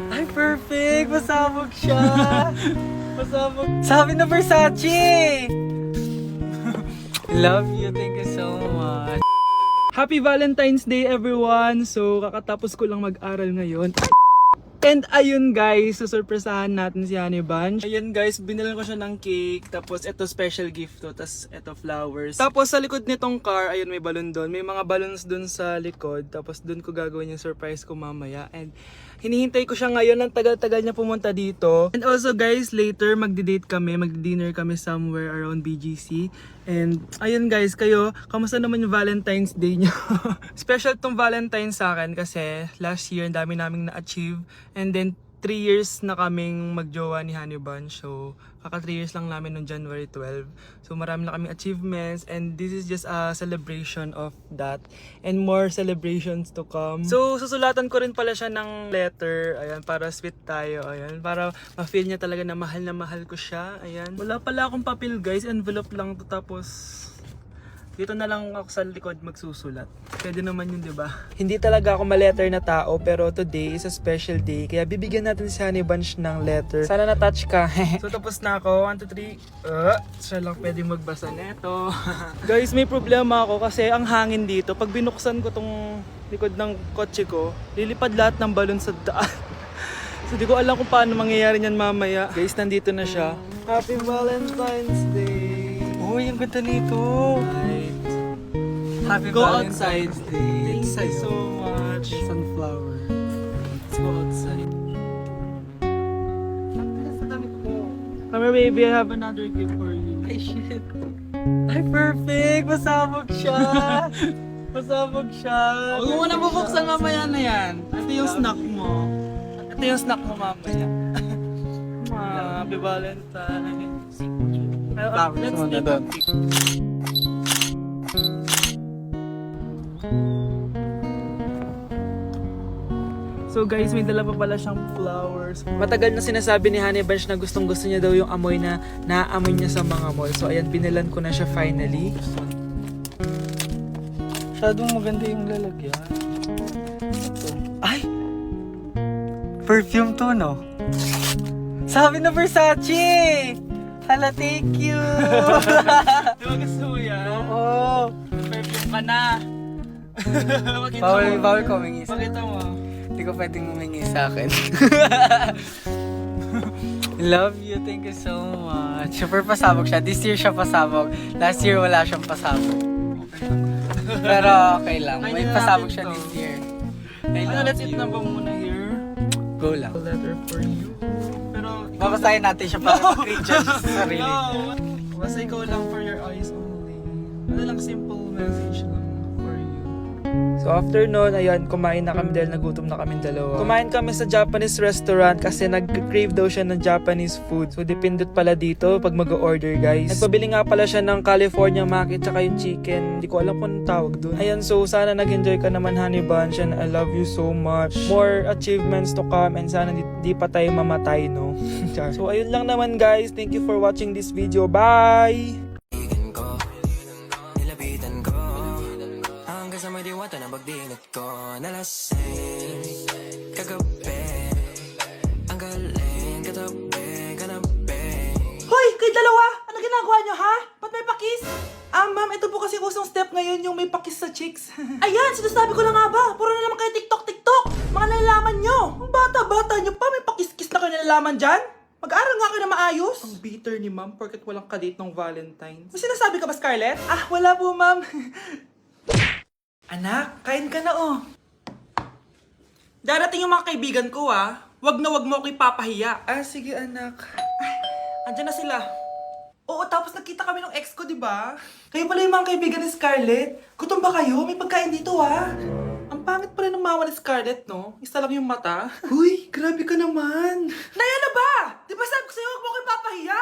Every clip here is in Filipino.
Ay, perfect! Pasabog siya! Pasabog. Sabi na Versace! Love you. Thank you so much. Happy Valentine's Day everyone! So kakatapos ko lang mag-aral ngayon. And ayun guys, susurpresahan natin si Honey Bunch. Ayun guys, binilan ko siya ng cake. Tapos ito special gift to. Tapos ito flowers. Tapos sa likod nitong car, ayun may balon doon. May mga balloons doon sa likod. Tapos doon ko gagawin yung surprise ko mamaya. And hinihintay ko siya ngayon. Ang tagal-tagal niya pumunta dito. And also guys, later magdi-date kami. Magdi-dinner kami somewhere around BGC. And ayun guys, kayo, kamusta naman yung Valentine's Day niyo? Special tong Valentine's sa akin kasi last year ang dami naming na-achieve. And then 3 years na kaming magjowa ni Honey Bunch. So kaka 3 years lang namin noong January 12. So marami na kaming achievements and this is just a celebration of that. And more celebrations to come. So susulatan ko rin pala siya ng letter. Ayan, para sweet tayo. Ayan, para ma-feel niya talaga na mahal ko siya. Ayan. Wala pala akong papel guys. Envelope lang to, tapos dito na lang ako sa likod magsusulat. Pwede naman yun, di ba? Hindi talaga ako ma-letter na tao, pero today is a special day. Kaya bibigyan natin si Honey Bunch ng letter. Sana na-touch ka. So tapos na ako. 1, 2, 3. Siya lang pwedeng magbasa neto. Guys, may problema ako kasi ang hangin dito. Pag binuksan ko tong likod ng kotse ko, lilipad lahat ng balon sa daan. So di ko alam kung paano mangyayari niyan mamaya. Guys, nandito na siya. Happy Valentine's Day! Uy, ang ganda nito. Happy Go Valentine's Day. Thank you so much. Sunflower. Let's go outside. Come here, baby. I have another gift for you. Ay, shit. Ay, perfect! Pasabog siya! Pasabog siya! Huwag mo na bubuksan mamaya na yan. Ito yung snack mo. Ito yung snack mo mamaya. Happy Valentine's. Flowers mo na doon. So guys, may dala pa pala siyang flowers. Matagal na sinasabi ni Honey Bunch na gustong gusto niya daw yung amoy na naaamoy niya sa mga mall. So ayan, binilan ko na siya finally. Masyadong maganda yung lalagyan. Ito. Ay! Perfume to, no? Sabi na Versace! Hala, thank you! Di ba gusto mo yan? Oo! Perfume ka na. Pakita Bawal ko humingi sa... Pakita mo. Hindi ko pwedeng humingi sa akin. Love you, thank you so much. Super pasabog siya. This year siya pasabog. Last year wala siyang pasabog. Pero okay lang. May pasabog siya this year. I Ano, love let's eat you. na ba muna here? Go lang. A letter for you. Pero Babasahin natin siya para mag-recharge sa sarili. no! Basta ikaw lang for your eyes only. Ano lang, simple message lang for you. So after nun, ayan, kumain na kami dahil nagutom na kami dalawa. Kumain kami sa Japanese restaurant kasi nag-crave daw siya ng Japanese food. So dependent pala dito pag mag-order guys. Nagpabili nga pala siya ng California maki tsaka yung chicken. Hindi ko alam kung anong tawag doon. Ayan, so sana nag-enjoy ka naman Honey Bunch and I love you so much. More achievements to come and sana di pa tayo mamatay, no? So ayun lang naman guys. Thank you for watching this video. Bye! Nilapitan ko hanggang sa may diwata na pagdilat ko. Nalasing kagabi, ang galing katabi, kanabi. Hoy! Kayo dalawa! Ano ginagawa nyo, ha? Ba't may pakis? Ma'am, ito po kasi usong step ngayon yung may pakis sa chicks. Ayan, sinasabi ko na nga ba? Puro na naman kayo TikTok! Mga nalalaman nyo! Ang bata-bata nyo pa, may pakis-kis na kayo nalalaman dyan? Mag-aaral nga kayo na maayos. Ang bitter ni ma'am porket walang kadate ng Valentine's. May sinasabi ka ba, Scarlett? Ah, wala po, ma'am. Anak, kain ka na, oh. Darating yung mga kaibigan ko, ah. Wag na wag mo ako ipapahiya. Ah, sige anak. Andyan na sila. Oo, tapos nakita kami ng ex ko, di ba? Kayo pala yung mga kaibigan ni Scarlett. Gutom ba kayo? May pagkain dito, ah. Ang pangit pa rin ng mama ni Scarlett, no? Isa lang yung mata. Uy, grabe ka naman. Naya na ba? Di ba sabi ko sa'yo, huwag mo kayo papahiya?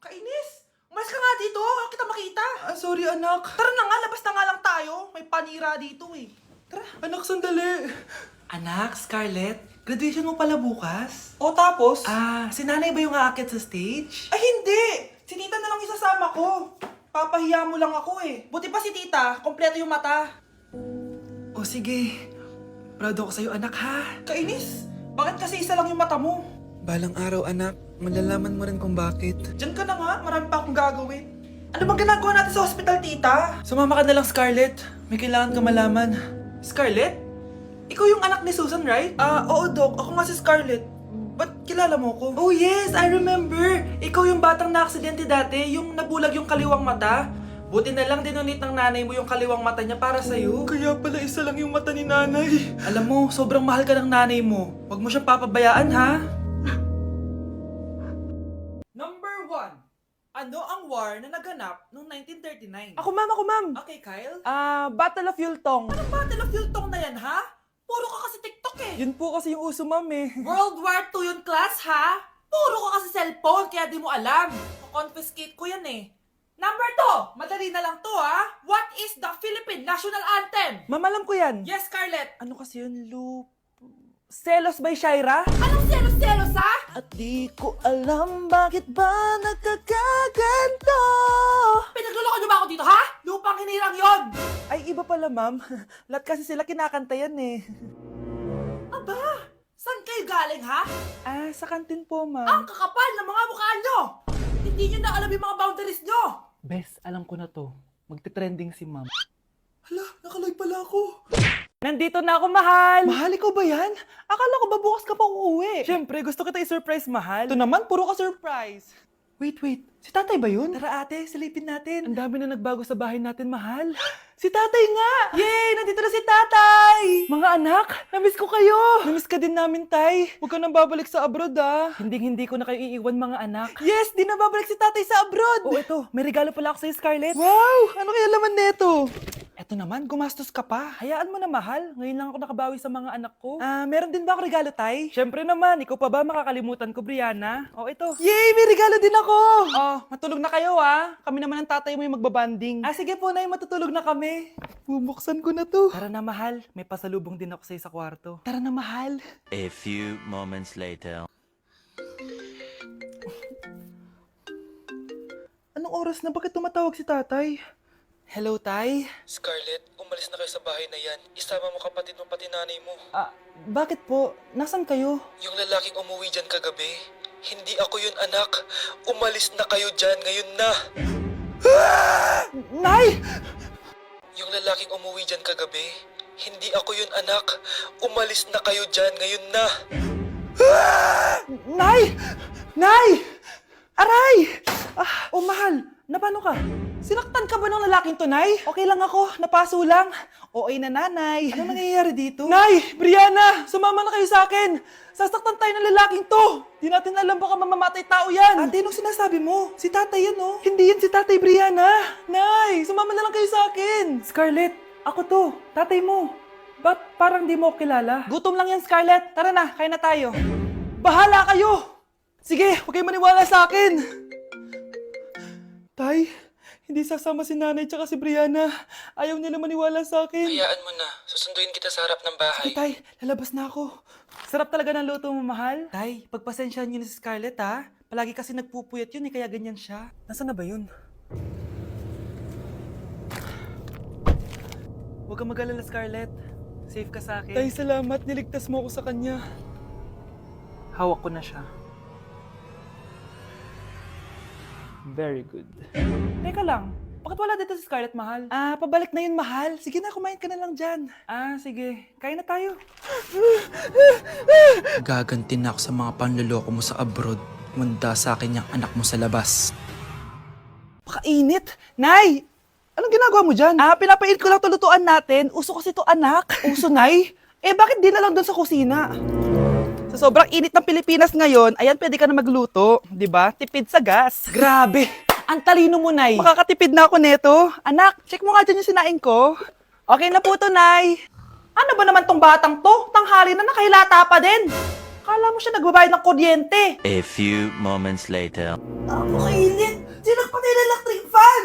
Kainis. Umalis ka nga dito. Huwag kita makita. Ah, sorry anak. Tara na nga, labas na nga lang tayo. May panira dito eh. Tara. Anak, sandali. Anak, Scarlett, graduation mo pala bukas? O tapos? Si nanay ba yung aakyat sa stage? Ay, hindi! Si tita na lang isasama ko. Papahiya mo lang ako eh. Buti pa si tita, kompleto yung mata. O sige, proud ako sa'yo anak ha. Kainis, Bakit kasi isa lang yung mata mo? Balang araw anak, malalaman mo rin kung bakit. Diyan ka na nga, marami pa akong gagawin. Ano bang ginagawa natin sa hospital, tita? Sumama ka na lang, Scarlett. May kailangan ka malaman. Scarlett? Ikaw yung anak ni Susan, right? Oo, Doc. Ako nga si Scarlett. Ba't kilala mo ko? Oh yes, I remember. Ikaw yung batang na-aksidente dati, yung nabulag yung kaliwang mata. Buti na lang dinonate ng nanay mo yung kaliwang mata niya para sa'yo. Kaya pala isa lang yung mata ni nanay. Alam mo, sobrang mahal ka ng nanay mo. Huwag mo siyang papabayaan, ha? Number 1. Ano ang war na naganap noong 1939? Ako ma'am. Okay, Kyle? Battle of Yultong. Anong Battle of Yultong na yan, ha? Puro ka kasi TikTok eh. Yun po kasi yung uso ma'am eh. World War II yun, class, ha? Puro ka kasi cellphone, kaya di mo alam. Confiscate ko yan eh. Number 2, madali na lang to, ha? What is the Philippine National Anthem? Ma'am, alam ko yan. Yes, Scarlett. Ano kasi yun, Selos by Shaira? Anong selos-selos, ha? At di ko alam bakit ba nagkakaganto. Pinagluloko niyo ba ako dito, ha? Lupang hinirang yon. Ay, iba pala ma'am. Lahat kasi sila kinakanta yan eh. Aba, saan kayo galing, ha? Sa kantin po Ang ma'am. kakapal ng mga mukha nyo. Hindi nyo na alam yung mga boundaries nyo. Bes, alam ko na to. Magte-trending si ma'am. Hala, nakalive pala ako. Nandito na ako, mahal! Mahal, ikaw ba yan? Akala ko ba bukas ka pa uuwi? Siyempre, gusto kita i-surprise, mahal. Ito naman, puro ka surprise. Wait. Si tatay ba yun? Tara ate, silipin natin. Ang dami na nagbago sa bahay natin, mahal. Si tatay nga! Yay! Nandito na si tatay! Mga anak, namiss ko kayo! Namiss ka din namin, tay. Huwag ka nang babalik sa abroad, ah. Hindi ko na kayo iiwan, mga anak. Yes! Di na babalik si tatay sa abroad! Oh, ito. May regalo pala ako sa'yo, Scarlett. Wow! Ano kaya laman neto? Eto naman, gumastos ka pa. Hayaan mo na, mahal. Ngayon lang ako nakabawi sa mga anak ko. Meron din ba ako regalo, tay? Siyempre naman. Ikaw pa ba makakalimutan ko, Brianna? Oh, ito. Yay! May regalo din ako! Oh, matulog na kayo, ah. Kami naman ang tatay mo yung magbabanding. Sige po, nay. Matutulog na kami. Bubuksan ko na to. Tara na, mahal. May pasalubong din ako sa'yo sa kwarto. Tara na, mahal. A few moments later. Anong oras na? Bakit tumatawag si tatay? Hello, tay? Scarlett, umalis na kayo sa bahay na yan. Isama mo kapatid mo pati nanay mo. Bakit po? Nasaan kayo? Yung lalaking umuwi dyan kagabi, hindi ako yun anak. Umalis na kayo dyan ngayon na. Nay! Yung lalaking umuwi dyan kagabi, hindi ako yun anak. Umalis na kayo dyan ngayon na. Nay! Nay! Aray! Oh, mahal. Napano ka? Sinaktan ka ba ng lalaking to, Nay? Okay lang ako. Napaso lang. Okay na, nanay. Ano nangyayari dito? Nay! Brianna! Sumama na kayo sa akin! Sasaktan tayo ng lalaking to! Di natin alam baka mamamatay tao yan! Ate, anong sinasabi mo? Si tatay yan, oh. Hindi yan si tatay, Brianna! Nay! Sumama na lang kayo sa akin! Scarlett! Ako to! Tatay mo! Ba't parang di mo ako kilala? Gutom lang yan, Scarlett! Tara na, kain na tayo! Bahala kayo! Sige, huwag kayo maniwala sa akin! Tay, hindi sasama si nanay tsaka si Brianna. Ayaw nila maniwala sa akin. Hayaan mo na. Susunduin kita sa harap ng bahay. Sige, tay, lalabas na ako. Sarap talaga ng luto mo, mahal. Tay, pagpasensyahan niyo na si Scarlett, ha? Palagi kasi nagpupuyat yun, kaya ganyan siya. Nasaan na ba yun? Huwag kang mag-alala, Scarlett. Safe ka sa akin. Tay, salamat. Niligtas mo ako sa kanya. Hawak ko na siya. Very good. Teka lang, bakit wala dito si Scarlett, mahal? Pabalik na yun, mahal. Sige na, kumain ka na lang dyan. Sige. Kain na tayo. Gaganti na ako sa mga panluloko mo sa abroad. Munda sa akin yung anak mo sa labas. Pakainit. Nay! Anong ginagawa mo dyan? Pinapainit ko lang tulutuan natin. Uso kasi to, anak. Uso, Nay? Bakit di na lang doon sa kusina? Sa sobrang init ng Pilipinas ngayon, ayan, pwede ka na magluto. Di ba? Tipid sa gas. Grabe! Ang talino mo, Nay. Makakatipid na ako neto. Anak, check mo nga dyan yung sinain ko. Okay na po to, Nay. Ano ba naman tong batang to? Tanghali na nakahilata pa din. Kala mo siya nagbabayad ng kuryente. A few moments later. Kainit! Sinakpatay na electric fan!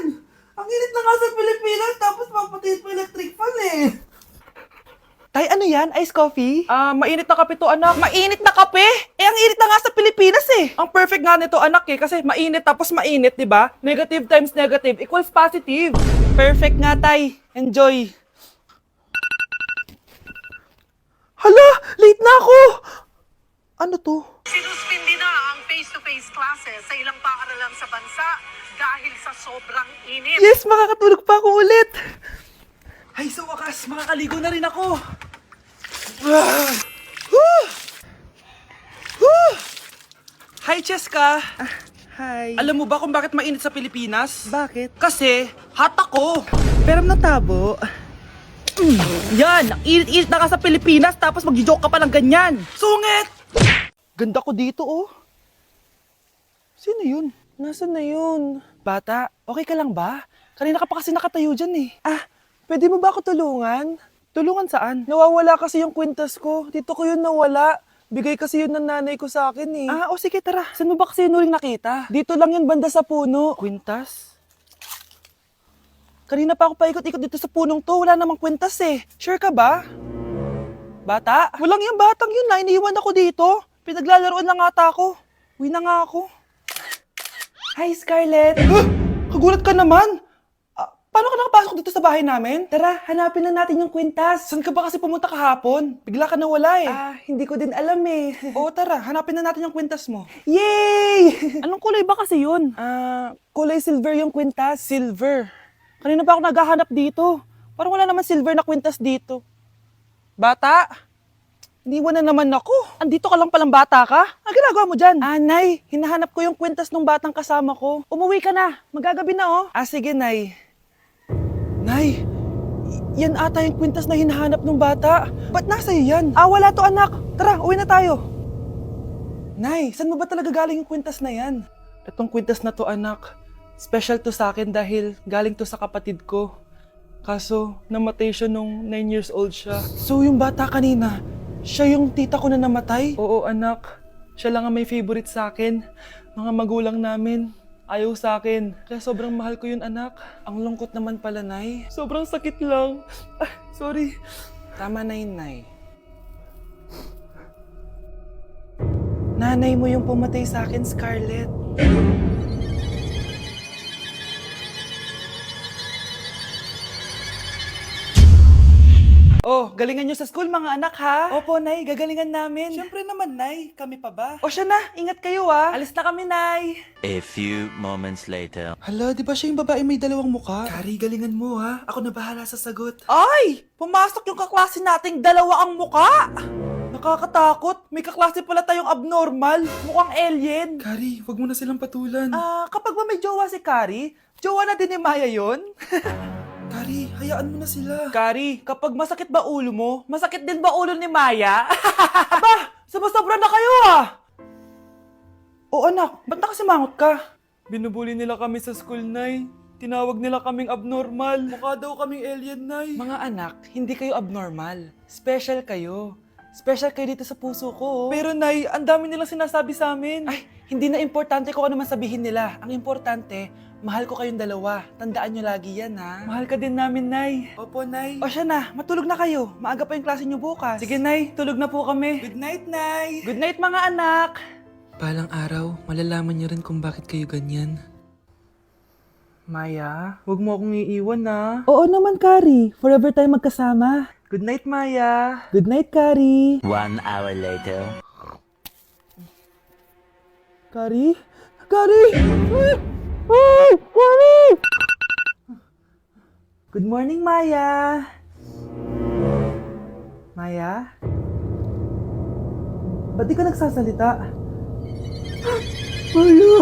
Ang init na nga sa Pilipinas, tapos papatayin pa electric fan eh. Tay, ano yan? Ice coffee? Mainit na kape to, anak. Mainit na kape? Ang init na nga sa Pilipinas eh. Ang perfect nga nito, anak eh. Kasi mainit tapos mainit, di ba? Negative times negative equals positive. Perfect nga, tay. Enjoy. Hala! Late na ako! Ano to? Sinuspindi na ang face-to-face classes sa ilang paaralan sa bansa dahil sa sobrang init. Yes, makakatulog pa ako ulit. Ay, sa wakas, makakaligo na rin ako. Ah! Woo! Woo! Hi, Cheska. Hi. Alam mo ba kung bakit mainit sa Pilipinas? Bakit? Kasi, hot ako. Pero natabo. Yan, ang init-init na ka sa Pilipinas tapos mag-joke ka pa ng ganyan. Sungit! Ganda ko dito, oh. Sino yun? Nasaan na yun? Bata, okay ka lang ba? Kanina ka pa kasi nakatayo dyan eh. Pwede mo ba ako tulungan? Tulungan saan? Nawawala kasi yung kwintas ko. Dito ko yun nawala. Bigay kasi yun ng nanay ko sa akin eh. O sige, tara. Saan mo ba kasi yun uling nakita? Dito lang yun banda sa puno. Kwintas? Kanina pa ako paikot-ikot dito sa punong to. Wala namang kwintas eh. Sure ka ba? Bata? Walang yung batang yun na. Iniwan ako dito. Pinaglalaroan lang ata ako. Uwi na nga ako. Hi, Scarlett! Kagulat ka naman. Paano ka nakapasok dito sa bahay namin? Tara, hanapin na natin yung kwintas. Saan ka ba kasi pumunta kahapon? Bigla ka nawala eh. Hindi ko din alam eh. Oo, tara. Hanapin na natin yung kwintas mo. Yay! Anong kulay ba kasi yun? Kulay silver yung kwintas. Silver. Kanina pa ako naghahanap dito. Parang wala naman silver na kwintas dito. Bata? Iniwan na naman ako. Andito ka lang palang bata ka? Ang ginagawa mo dyan? Nay, hinahanap ko yung kwintas ng batang kasama ko. Umuwi ka na. Magagabi na oh. Sige, Nay. Nay, yan ata yung kwintas na hinahanap ng bata. Ba't nasa iyo yan? Wala to anak. Tara, uwi na tayo. Nay, saan mo ba talaga galing yung kwintas na yan? Itong kwintas na to, anak, special to sa akin dahil galing to sa kapatid ko. Kaso, namatay siya nung 9 years old siya. So, yung bata kanina, siya yung tita ko na namatay? Oo, anak. Siya lang ang may favorite sa akin. Mga magulang namin, ayaw sa akin. Kaya sobrang mahal ko yun, anak. Ang lungkot naman pala, Nay. Sobrang sakit lang. Sorry. Tama na yun, Nay. Nanay mo yung pumatay sa akin, Scarlett. Oh, galingan nyo sa school, mga anak, ha? Opo, Nay. Gagalingan namin. Siyempre naman, Nay. Kami pa ba? O siya na. Ingat kayo ah. Alis na kami, Nay. A few moments later. Hala, di ba siya yung babae may dalawang muka? Kari, galingan mo ha. Ako na bahala sa sagot. Ay! Pumasok yung kaklase nating dalawa ang muka! Nakakatakot. May kaklase pala tayong abnormal. Mukhang alien. Kari, wag mo na silang patulan. Kapag ba may jowa si Kari, jowa na din ni Maya yon? Kari, hayaan mo na sila. Kari, kapag masakit ba ulo mo, masakit din ba ulo ni Maya? Aba, sumusobra na kayo ah! O anak, ba't nakasimangot ka? Binubuli nila kami sa school, Nay. Tinawag nila kaming abnormal. Mukha daw kaming alien, Nay. Mga anak, hindi kayo abnormal. Special kayo. Special kayo dito sa puso ko. Pero Nay, ang dami nilang sinasabi sa amin. Ay, hindi na importante kung ano man sabihin nila. Ang importante, mahal ko kayong dalawa. Tandaan nyo lagi yan, ha? Mahal ka din namin, Nay. Opo, Nay. O siya na, matulog na kayo. Maaga pa yung klase nyo bukas. Sige, Nay. Tulog na po kami. Good night, Nay. Good night, mga anak. Balang araw, malalaman niyo rin kung bakit kayo ganyan. Maya, huwag mo akong iiwan, na. Oo naman, Kari. Forever tayo magkasama. Good night, Maya. Good night, Kari. 1 hour later. Kari? Kari! Ay! Kari! Good morning, Maya. Maya? Ba't di ka nagsasalita? Maya!